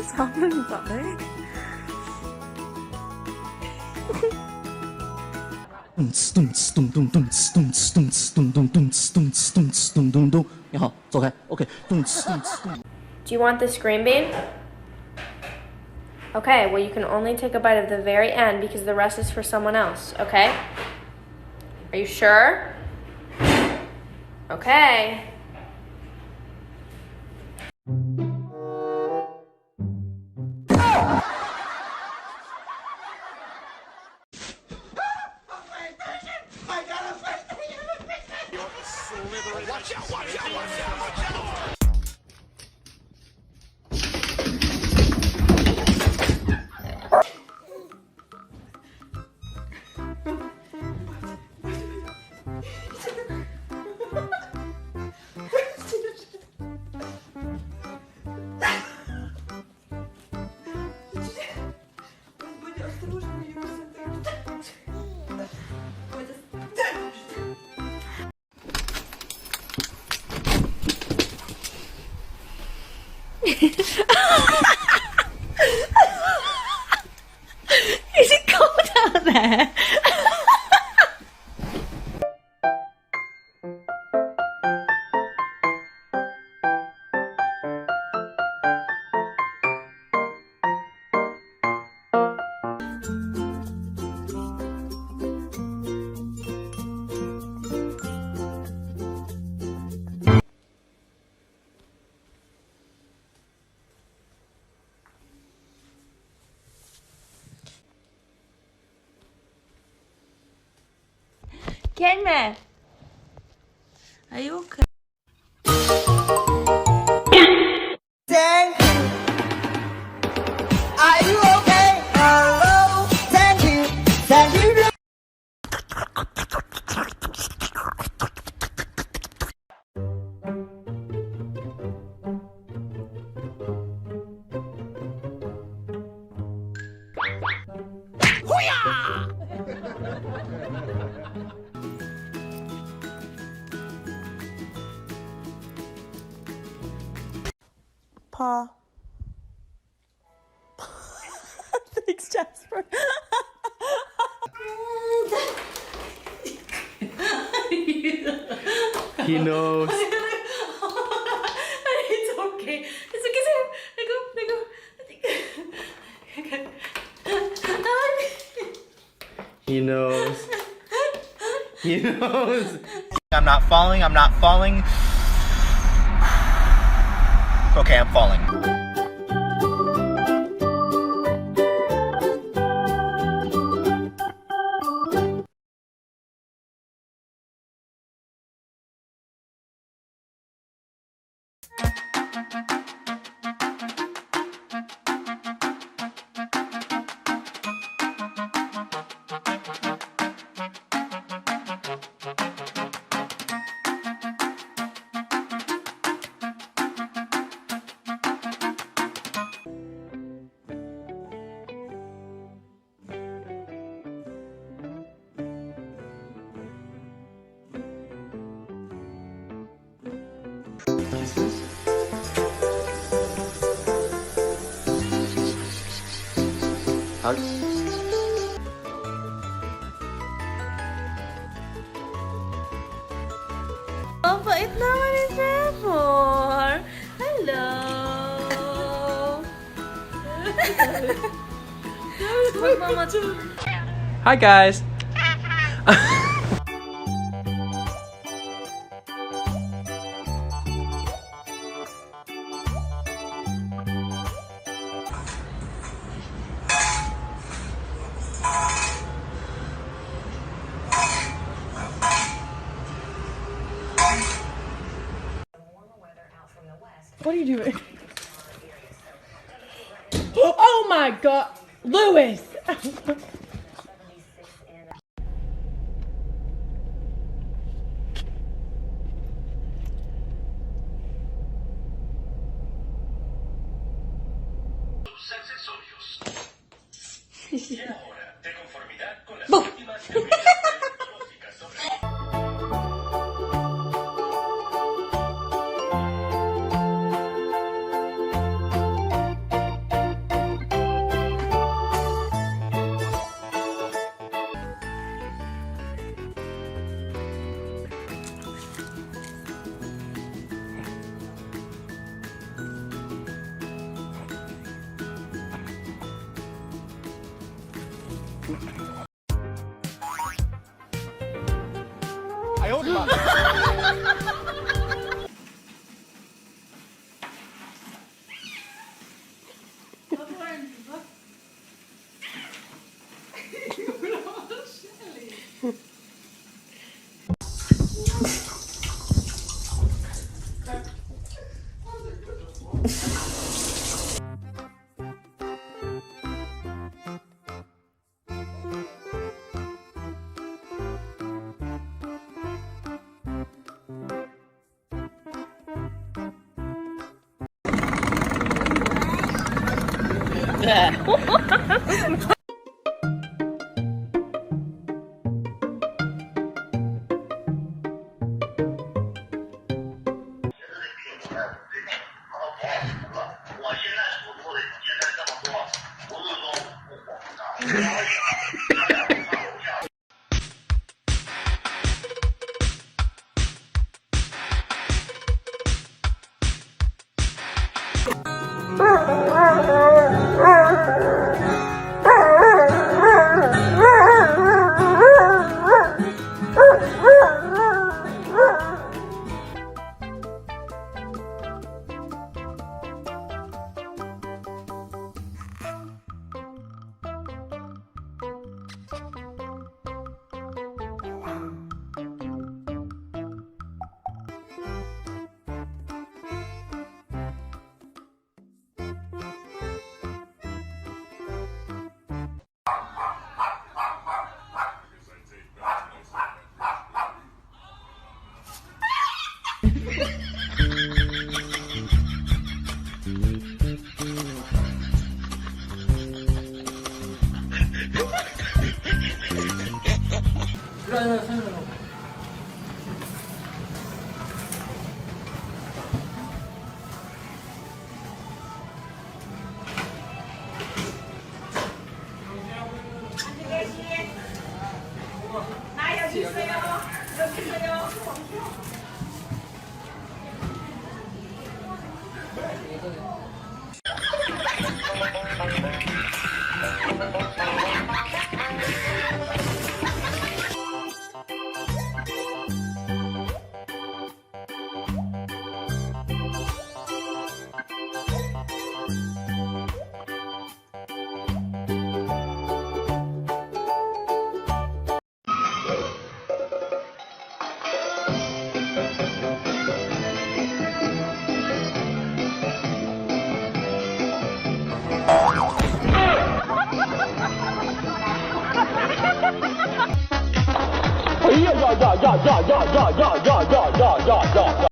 사는 자네. 야, 走开 OK. Do you want this green bean? Okay, well, you can only take a bite of the very end because the rest is for someone else, okay? Are you sure? Okay. Watch out, watch out, watch out, watch out! You should go down there. Kenme. Are you okay? Thank you. Are you okay? Hello. Thank you. Thank you. Pa. Thanks, Jasper. He knows. It's okay. It's okay, Sam. Let go. He knows. He knows. I'm not falling, I'm not falling. Okay, I'm falling. Hug. Oh, bait naman ni Trevor. Hello. Mama. Hi guys. What are you doing? Oh my God, Lewis! Y ahora, de conformidad con las últimas teorías tecnológicas sobre... 我现在所做的简单这么多，不是说我想哎呀呀呀呀呀呀呀呀呀呀呀呀呀！